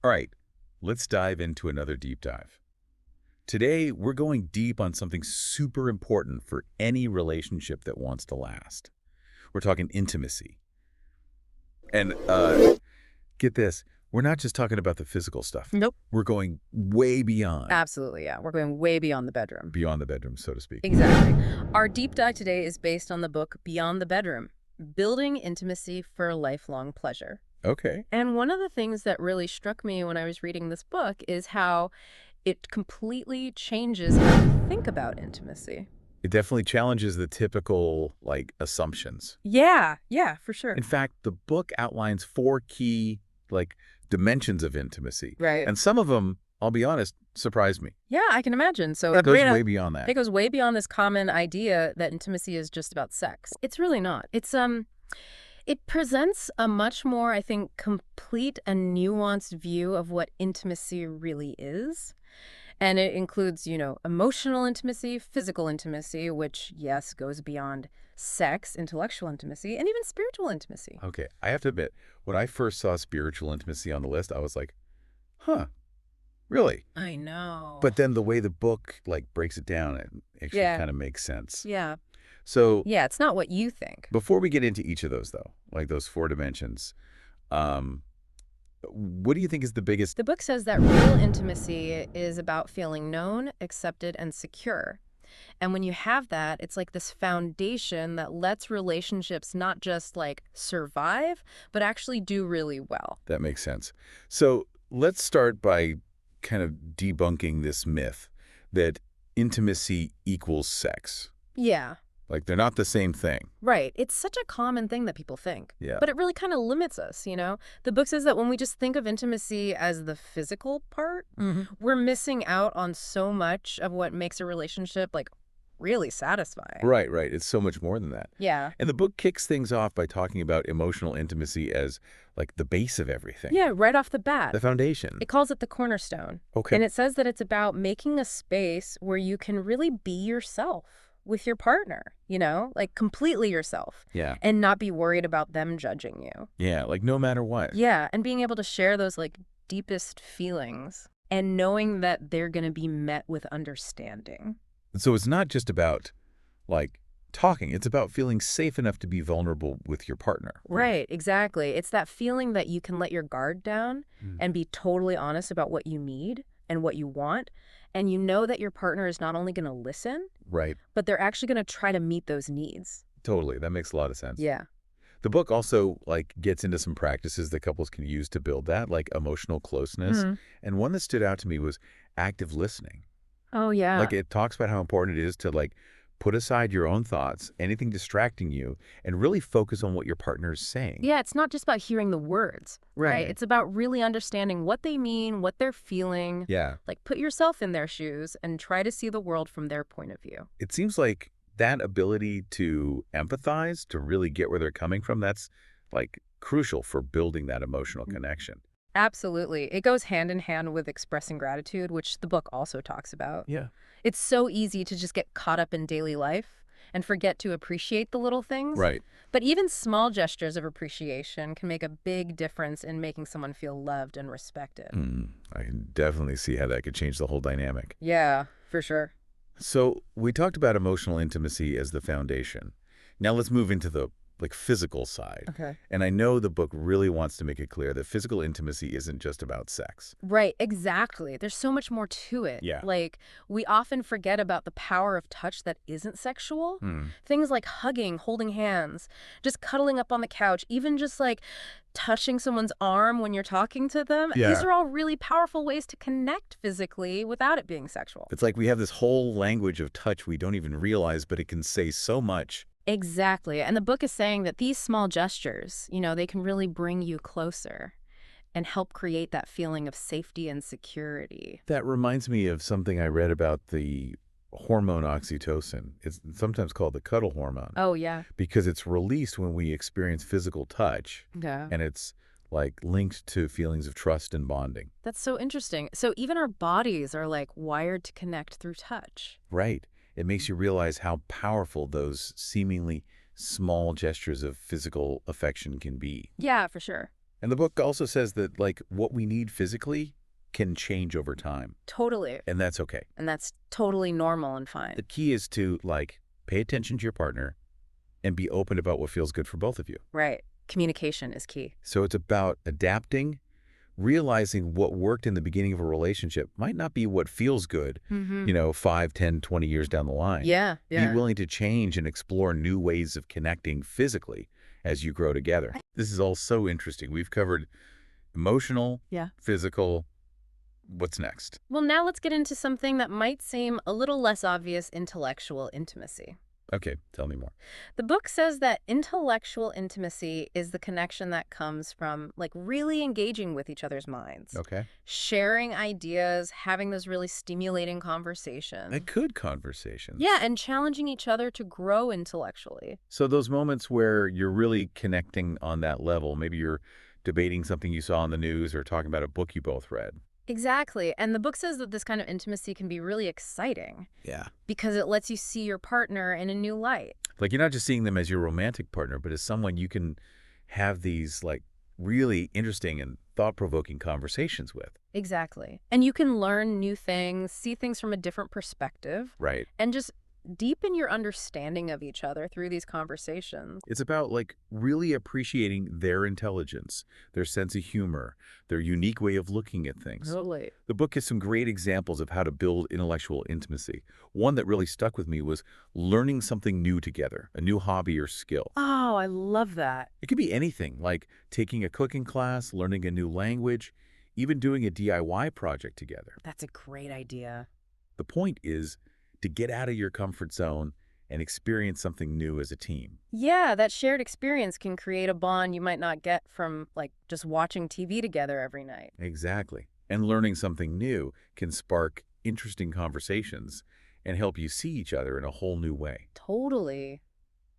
All right, let's dive into another deep dive. Today, we're going deep on something super important for any relationship that wants to last. We're talking intimacy. And get this, we're not just talking about the physical stuff. Nope. We're going way beyond, Absolutely, yeah. We're going way beyond the bedroom. beyond the bedroom, so to speak. Exactly. Our deep dive today is based on the book Beyond the Bedroom, Building Intimacy for Lifelong Pleasure. Okay. And one of the things that really struck me when I was reading this book is how it completely changes how we think about intimacy. It definitely challenges the typical, assumptions. Yeah, for sure. In fact, the book outlines 4 key, dimensions of intimacy. Right. And some of them, I'll be honest, surprised me. Yeah, I can imagine. So It goes way beyond that. it goes way beyond this common idea that intimacy is just about sex. It's really not. It presents a much more, I think, complete and nuanced view of what intimacy really is. And it includes, emotional intimacy, physical intimacy, which, yes, goes beyond sex, intellectual intimacy, and even spiritual intimacy. Okay, I have to admit, when I first saw spiritual intimacy on the list, I was like, huh, really? I know. But then the way the book, breaks it down, it actually Yeah. kind of makes sense. Yeah. So Yeah, it's not what you think. before we get into each of those, though, those 4 dimensions, what do you think is the biggest? The book says that real intimacy is about feeling known, accepted, and secure. And when you have that, it's like this foundation that lets relationships not just survive, but actually do really well. That makes sense. So let's start by kind of debunking this myth that intimacy equals sex. Yeah, They're not the same thing. right. It's such a common thing that people think. Yeah. But it really kind of limits us, The book says that when we just think of intimacy as the physical part, we're missing out on so much of what makes a relationship, really satisfying. Right. It's so much more than that. Yeah. And the book kicks things off by talking about emotional intimacy as, the base of everything. Yeah, right off the bat. The foundation. It calls it the cornerstone. Okay. And it says that it's about making a space where you can really be yourself with your partner, completely yourself. Yeah. And not be worried about them judging you. Yeah, no matter what. Yeah, and being able to share those deepest feelings and knowing that they're going to be met with understanding. So it's not just about, talking. It's about feeling safe enough to be vulnerable with your partner. Right, exactly. It's that feeling that you can let your guard down and be totally honest about what you need and what you want. And you know that your partner is not only going to listen, Right. but they're actually going to try to meet those needs. Totally. That makes a lot of sense. Yeah. The book also, gets into some practices that couples can use to build that, emotional closeness. And one that stood out to me was active listening. Oh, yeah. It talks about how important it is to, put aside your own thoughts, anything distracting you, and really focus on what your partner is saying. Yeah, it's not just about hearing the words, right? It's about really understanding what they mean, what they're feeling. Yeah. Put yourself in their shoes and try to see the world from their point of view. It seems like that ability to empathize, to really get where they're coming from, that's, crucial for building that emotional connection. Absolutely. It goes hand in hand with expressing gratitude, which the book also talks about. Yeah. It's so easy to just get caught up in daily life and forget to appreciate the little things. Right. But even small gestures of appreciation can make a big difference in making someone feel loved and respected. I can definitely see how that could change the whole dynamic. Yeah, for sure. So we talked about emotional intimacy as the foundation. Now let's move into the physical side. Okay. And I know the book really wants to make it clear that physical intimacy isn't just about sex. Right, exactly. There's so much more to it. Yeah. We often forget about the power of touch that isn't sexual. Things like hugging, holding hands, just cuddling up on the couch, even just touching someone's arm when you're talking to them. Yeah. These are all really powerful ways to connect physically without it being sexual. It's we have this whole language of touch we don't even realize, but it can say so much. Exactly. And the book is saying that these small gestures, they can really bring you closer and help create that feeling of safety and security. That reminds me of something I read about the hormone oxytocin. It's sometimes called the cuddle hormone. Oh, yeah. Because it's released when we experience physical touch. Yeah. And it's linked to feelings of trust and bonding. That's so interesting. So even our bodies are wired to connect through touch. Right. It makes you realize how powerful those seemingly small gestures of physical affection can be. Yeah, for sure. And the book also says that, like, what we need physically can change over time, Totally. and that's okay. And that's totally normal and fine. The key is to, like, pay attention to your partner and be open about what feels good for both of you. Right. Communication is key. So it's about adapting, realizing what worked in the beginning of a relationship might not be what feels good, Mm-hmm. 5, 10, 20 years down the line. Yeah, Be yeah. willing to change and explore new ways of connecting physically as you grow together. This is all so interesting. We've covered emotional, Yeah. physical. What's next? Well, now let's get into something that might seem a little less obvious: intellectual intimacy. Okay, tell me more. The book says that intellectual intimacy is the connection that comes from, like, really engaging with each other's minds, Okay. sharing ideas, having those really stimulating A conversations. good conversations. Yeah, and challenging each other to grow intellectually. So those moments where you're really connecting on that level, maybe you're debating something you saw on the news or talking about a book you both read. Exactly. And the book says that this kind of intimacy can be really exciting Yeah. because it lets you see your partner in a new light. Like, you're not just seeing them as your romantic partner, but as someone you can have these, like, really interesting and thought-provoking conversations with. Exactly. And you can learn new things, see things from a different perspective, Right. and just deepen your understanding of each other through these conversations. It's about, like, really appreciating their intelligence, their sense of humor, their unique way of looking at things. Totally. The book has some great examples of how to build intellectual intimacy. One that really stuck with me was learning something new together, a new hobby or skill. Oh, I love that. It could be anything, like taking a cooking class, learning a new language, even doing a DIY project together. That's a great idea. The point is to get out of your comfort zone and experience something new as a team. Yeah, that shared experience can create a bond you might not get from, like, just watching TV together every night. Exactly. And learning something new can spark interesting conversations and help you see each other in a whole new way. Totally.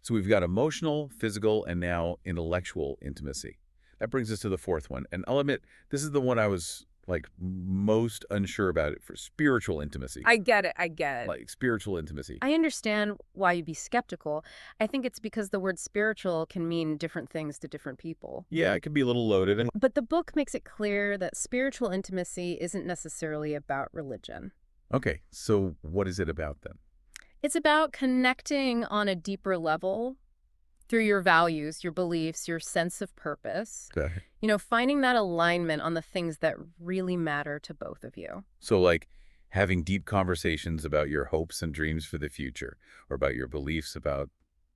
So we've got emotional, physical, and now intellectual intimacy. That brings us to the fourth one. And I'll admit, this is the one I was, like, most unsure about it for spiritual intimacy. I get it. I get it. Like spiritual intimacy. I understand why you'd be skeptical. I think it's because the word spiritual can mean different things to different people. Yeah, it can be a little loaded. And But the book makes it clear that spiritual intimacy isn't necessarily about religion. okay, so what is it about then? It's about connecting on a deeper level through your values, your beliefs, your sense of purpose. Okay. Finding that alignment on the things that really matter to both of you. So, like, having deep conversations about your hopes and dreams for the future, or about your beliefs about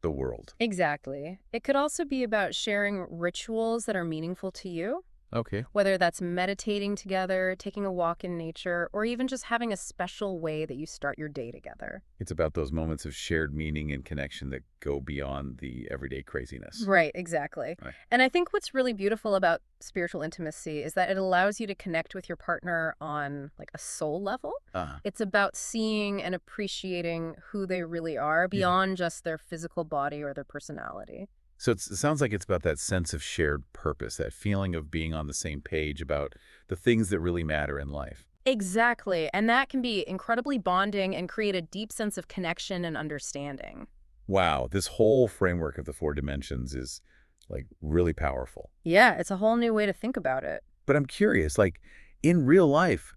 the world. Exactly. It could also be about sharing rituals that are meaningful to you, Okay. whether that's meditating together, taking a walk in nature, or even just having a special way that you start your day together. It's about those moments of shared meaning and connection that go beyond the everyday craziness. Right, exactly. Right. And I think what's really beautiful about spiritual intimacy is that it allows you to connect with your partner on, like, a soul level. Uh, It's about seeing and appreciating who they really are beyond just their physical body or their personality. so it sounds like it's about that sense of shared purpose, that feeling of being on the same page about the things that really matter in life. Exactly. And that can be incredibly bonding and create a deep sense of connection and understanding. Wow, this whole framework of the 4 dimensions is, like, really powerful. Yeah, it's a whole new way to think about it. But I'm curious, like, in real life,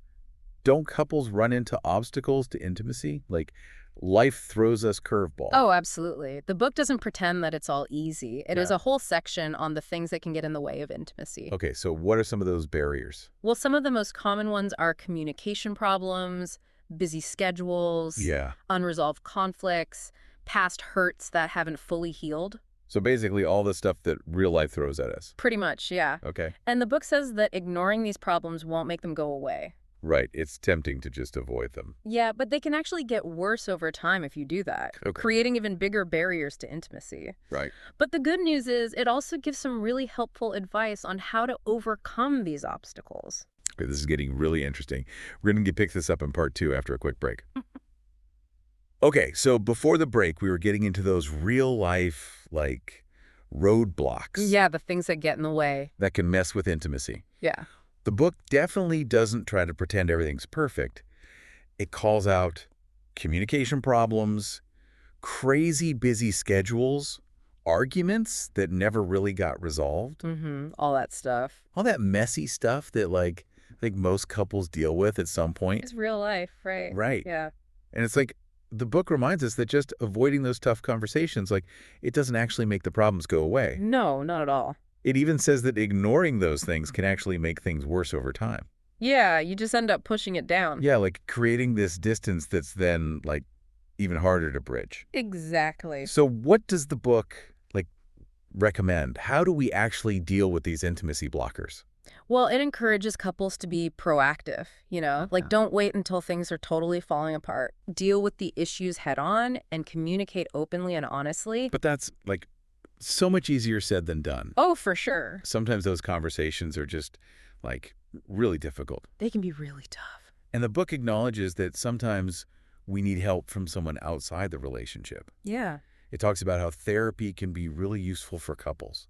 don't couples run into obstacles to intimacy? Like, life throws us curveballs. Oh, absolutely. The book doesn't pretend that it's all easy. It is Yeah. a whole section on the things that can get in the way of intimacy. Okay, so what are some of those barriers? Well, some of the most common ones are communication problems, busy schedules, Yeah. unresolved conflicts, past hurts that haven't fully healed. So basically all the stuff that real life throws at us. Pretty much, yeah. Okay. And the book says that ignoring these problems won't make them go away. Right. It's tempting to just avoid them. Yeah, but they can actually get worse over time if you do that, Okay. creating even bigger barriers to intimacy. Right. But the good news is it also gives some really helpful advice on how to overcome these obstacles. Okay, this is getting really interesting. We're going to pick this up in part 2 after a quick break. Okay, so before the break, we were getting into those real life, like, roadblocks Yeah, the things that get in the way. that can mess with intimacy. Yeah. The book definitely doesn't try to pretend everything's perfect. It calls out communication problems, crazy busy schedules, arguments that never really got resolved. All that stuff. All that messy stuff that, like, I think most couples deal with at some point. It's real life, right? Right. Yeah. And it's like the book reminds us that just avoiding those tough conversations, like, it doesn't actually make the problems go away. No, not at all. It even says that ignoring those things can actually make things worse over time. Yeah, you just end up pushing it down. Yeah, like creating this distance that's then, like, even harder to bridge. Exactly. So what does the book, like, recommend? How do we actually deal with these intimacy blockers? Well, it encourages couples to be proactive, like don't wait until things are totally falling apart. Deal with the issues head on and communicate openly and honestly. But that's, like, so much easier said than done. Oh, for sure. Sometimes those conversations are just, like, really difficult. They can be really tough. And the book acknowledges that sometimes we need help from someone outside the relationship. Yeah. It talks about how therapy can be really useful for couples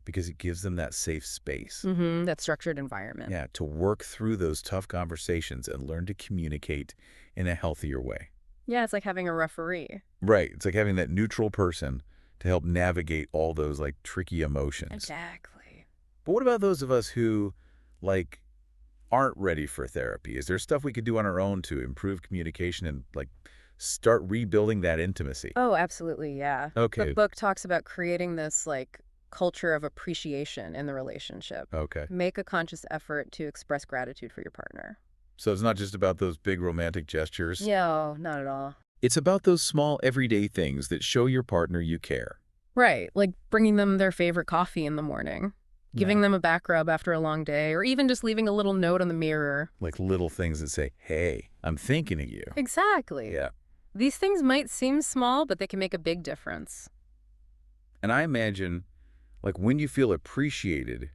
because it gives them that safe space. That structured environment. Yeah, to work through those tough conversations and learn to communicate in a healthier way. Yeah, it's like having a referee. Right. It's like having that neutral person to help navigate all those, like, tricky emotions. Exactly. But what about those of us who, like, aren't ready for therapy? Is there stuff we could do on our own to improve communication and, like, start rebuilding that intimacy? Oh, absolutely, yeah. Okay. The book talks about creating this, like, culture of appreciation in the relationship. Okay. Make a conscious effort to express gratitude for your partner. So it's not just about those big romantic gestures. No, not at all. It's about those small everyday things that show your partner you care. Right, like bringing them their favorite coffee in the morning, giving them a back rub after a long day, or even just leaving a little note on the mirror. Like little things that say, hey, I'm thinking of you. Exactly. Yeah. These things might seem small, but they can make a big difference. And I imagine, like, when you feel appreciated,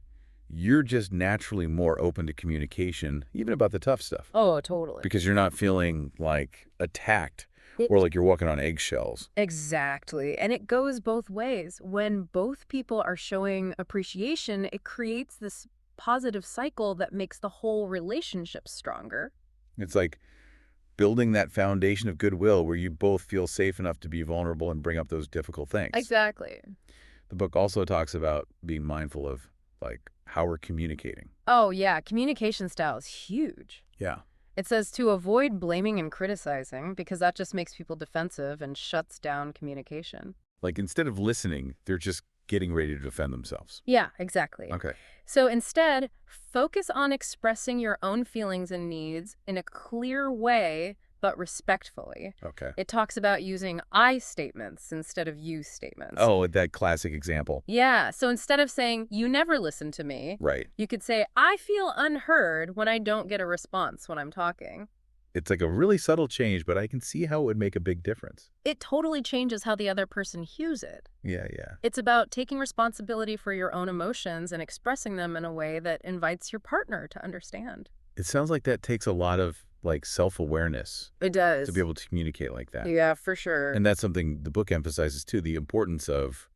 you're just naturally more open to communication, even about the tough stuff. Oh, totally. Because you're not feeling, like, attacked or like you're walking on eggshells. Exactly. And it goes both ways. When both people are showing appreciation, it creates this positive cycle that makes the whole relationship stronger. It's like building that foundation of goodwill where you both feel safe enough to be vulnerable and bring up those difficult things. Exactly. The book also talks about being mindful of, like, how we're communicating. Oh, yeah. Communication style is huge. Yeah. It says to avoid blaming and criticizing because that just makes people defensive and shuts down communication. Like, instead of listening, they're just getting ready to defend themselves. Yeah, exactly. Okay. So instead, focus on expressing your own feelings and needs in a clear way, but respectfully. Okay. It talks about using I statements instead of you statements. Oh, that classic example. Yeah, so instead of saying, you never listen to me, Right. you could say, I feel unheard when I don't get a response when I'm talking. It's like a really subtle change, but I can see how it would make a big difference. It totally changes how the other person hears it. Yeah, yeah. It's about taking responsibility for your own emotions and expressing them in a way that invites your partner to understand. It sounds like that takes a lot of, like, self-awareness It does. to be able to communicate like that. Yeah, for sure. And that's something the book emphasizes, too, the importance of,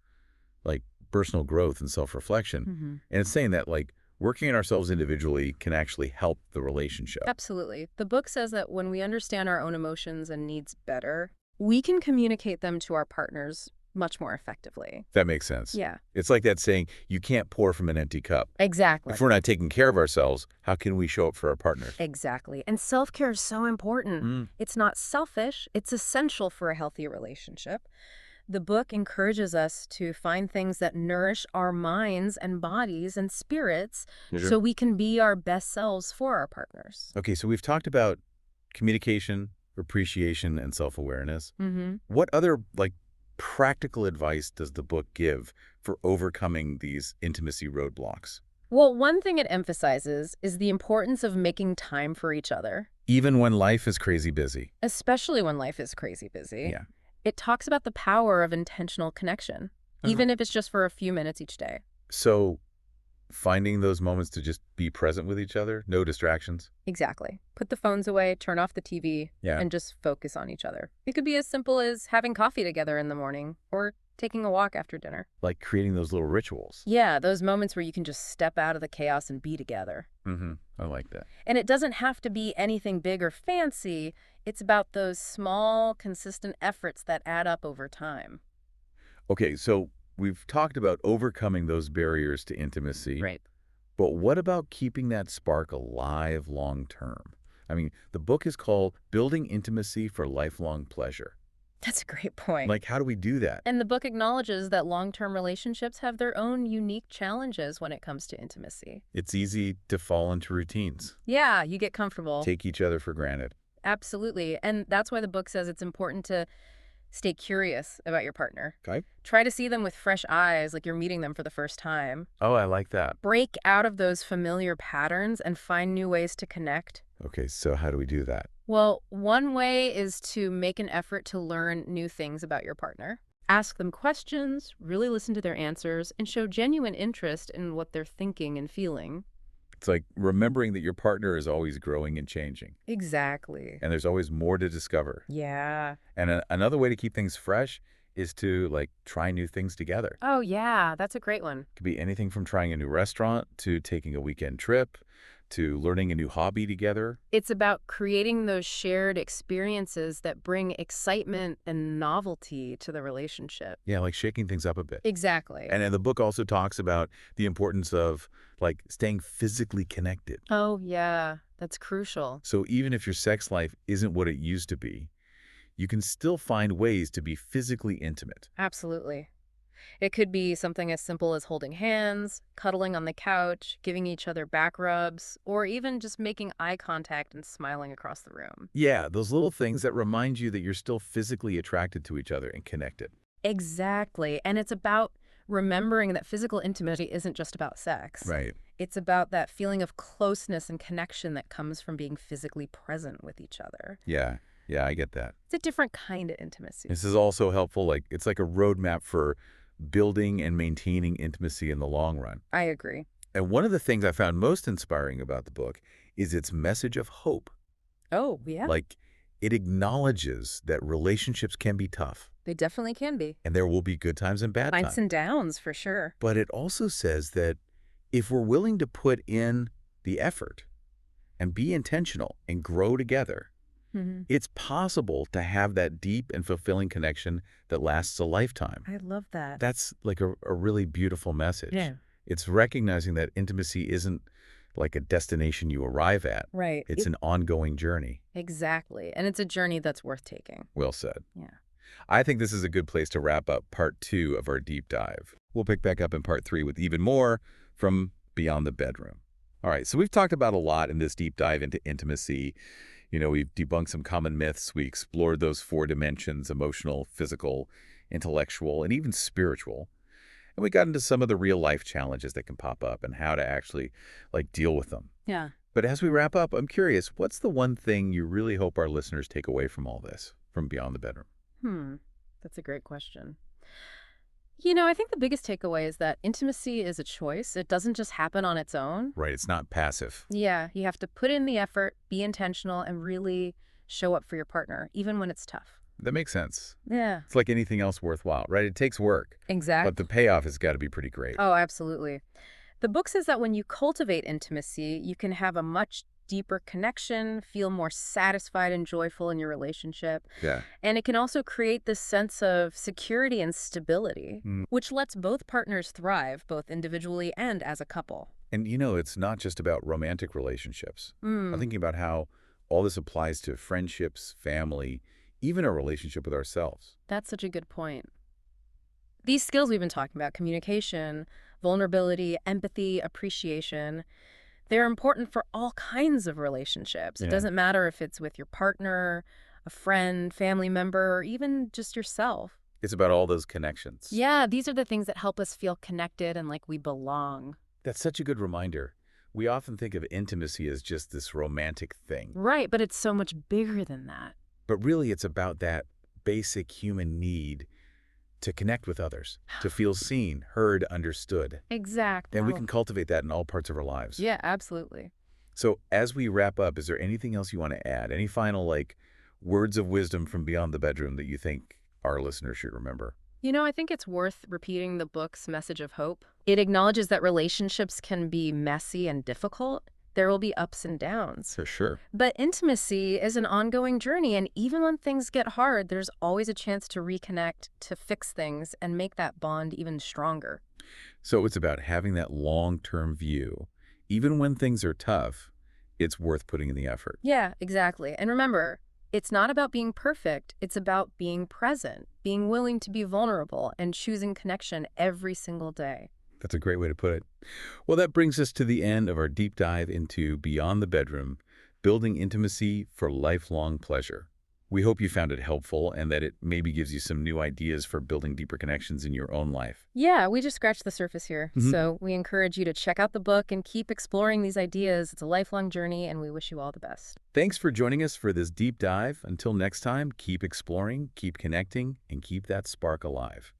like, personal growth and self-reflection. And it's saying that, like, working on ourselves individually can actually help the relationship. Absolutely. The book says that when we understand our own emotions and needs better, we can communicate them to our partners much more effectively. That makes sense. Yeah. It's like that saying, you can't pour from an empty cup. Exactly. If we're not taking care of ourselves, how can we show up for our partners? Exactly. And self-care is so important. It's not selfish. It's essential for a healthy relationship. The book encourages us to find things that nourish our minds and bodies and spirits so we can be our best selves for our partners. Okay, so we've talked about communication, appreciation, and self-awareness. Mm-hmm. What other, like, practical advice does the book give for overcoming these intimacy roadblocks? Well, one thing it emphasizes is the importance of making time for each other. Even when life is crazy busy. Especially when life is crazy busy. Yeah. It talks about the power of intentional connection, even if it's just for a few minutes each day. So finding those moments to just be present with each other, no distractions. Exactly. Put the phones away, turn off the TV, and just focus on each other. It could be as simple as having coffee together in the morning or taking a walk after dinner. Like creating those little rituals. Yeah, those moments where you can just step out of the chaos and be together. I like that. And it doesn't have to be anything big or fancy. It's about those small, consistent efforts that add up over time. Okay, so we've talked about overcoming those barriers to intimacy, Right. but what about keeping that spark alive long term? I mean, the book is called Building Intimacy for Lifelong Pleasure. That's a great point. Like, how do we do that? And the book acknowledges that long-term relationships have their own unique challenges when it comes to intimacy. It's easy to fall into routines, Yeah, you get comfortable. take each other for granted. Absolutely. And that's why the book says it's important to stay curious about your partner. Okay. Try to see them with fresh eyes, like you're meeting them for the first time. Oh, I like that. Break out of those familiar patterns and find new ways to connect. Okay, so how do we do that? Well, one way is to make an effort to learn new things about your partner. Ask them questions, really listen to their answers, and show genuine interest in what they're thinking and feeling. It's like remembering that your partner is always growing and changing, Exactly. and there's always more to discover. Yeah. And another way to keep things fresh is to like try new things together. Oh, yeah, that's a great one. Could be anything from trying a new restaurant to taking a weekend trip to learning a new hobby together. It's about creating those shared experiences that bring excitement and novelty to the relationship. Yeah, like shaking things up a bit. Exactly. And then the book also talks about the importance of like staying physically connected. Oh, yeah, that's crucial. So even if your sex life isn't what it used to be, you can still find ways to be physically intimate. Absolutely. It could be something as simple as holding hands, cuddling on the couch, giving each other back rubs, or even just making eye contact and smiling across the room. Yeah, those little things that remind you that you're still physically attracted to each other and connected. Exactly. And it's about remembering that physical intimacy isn't just about sex. Right. It's about that feeling of closeness and connection that comes from being physically present with each other. Yeah. Yeah, I get that. It's a different kind of intimacy. This is also helpful. Like it's like a roadmap for building and maintaining intimacy in the long run. I agree. And one of the things I found most inspiring about the book is its message of hope. Oh, yeah. Like it acknowledges that relationships can be tough They definitely can be. and there will be good times and bad Ups times. and downs, for sure. But it also says that if we're willing to put in the effort and be intentional and grow together, Mhm. it's possible to have that deep and fulfilling connection that lasts a lifetime. I love that. That's like a really beautiful message. Yeah. It's recognizing that intimacy isn't like a destination you arrive at. Right. It's an ongoing journey. Exactly. And it's a journey that's worth taking. Well said. Yeah. I think this is a good place to wrap up part 2 of our deep dive. We'll pick back up in part 3 with even more from Beyond the Bedroom. All right, so we've talked about a lot in this deep dive into intimacy. You know, we've debunked some common myths. We explored those 4 dimensions: emotional, physical, intellectual, and even spiritual. And we got into some of the real life challenges that can pop up and how to actually like deal with them. Yeah. But as we wrap up, I'm curious, what's the one thing you really hope our listeners take away from all this, from Beyond the Bedroom? That's a great question. I think the biggest takeaway is that intimacy is a choice. It doesn't just happen on its own. Right, it's not passive. Yeah, you have to put in the effort, be intentional, and really show up for your partner, even when it's tough. That makes sense. Yeah, It's like anything else worthwhile, right? It takes work, exactly. but the payoff has got to be pretty great. Oh, absolutely. The book says that when you cultivate intimacy, you can have a much deeper connection, feel more satisfied and joyful in your relationship. Yeah. And it can also create this sense of security and stability, Mm. which lets both partners thrive, both individually and as a couple. And it's not just about romantic relationships. I'm Mm, thinking about how all this applies to friendships, family, even our relationship with ourselves. that's such a good point. These skills we've been talking about, communication, vulnerability, empathy, appreciation, they're important for all kinds of relationships. It Yeah. doesn't matter if it's with your partner, a friend, family member, or even just yourself. It's about all those connections. Yeah, these are the things that help us feel connected and like we belong. That's such a good reminder. We often think of intimacy as just this romantic thing, Right, but it's so much bigger than that. but really it's about that basic human need to connect with others, to feel seen, heard, understood. Exactly. And we can cultivate that in all parts of our lives. Yeah, absolutely. So as we wrap up, is there anything else you want to add? Any final words of wisdom from Beyond the Bedroom that you think our listeners should remember? I think it's worth repeating the book's message of hope. It acknowledges that relationships can be messy and difficult, There will be ups and downs. For sure. But intimacy is an ongoing journey, and even when things get hard, there's always a chance to reconnect, to fix things, and make that bond even stronger. So it's about having that long-term view. Even when things are tough, it's worth putting in the effort. Yeah, exactly. And remember, it's not about being perfect. It's about being present, being willing to be vulnerable, and choosing connection every single day. That's a great way to put it. Well, that brings us to the end of our deep dive into Beyond the Bedroom, Building Intimacy for Lifelong Pleasure. We hope you found it helpful and that it maybe gives you some new ideas for building deeper connections in your own life. Yeah, we just scratched the surface here. Mhm. So we encourage you to check out the book and keep exploring these ideas. It's a lifelong journey, and we wish you all the best. Thanks for joining us for this deep dive. Until next time, keep exploring, keep connecting, and keep that spark alive.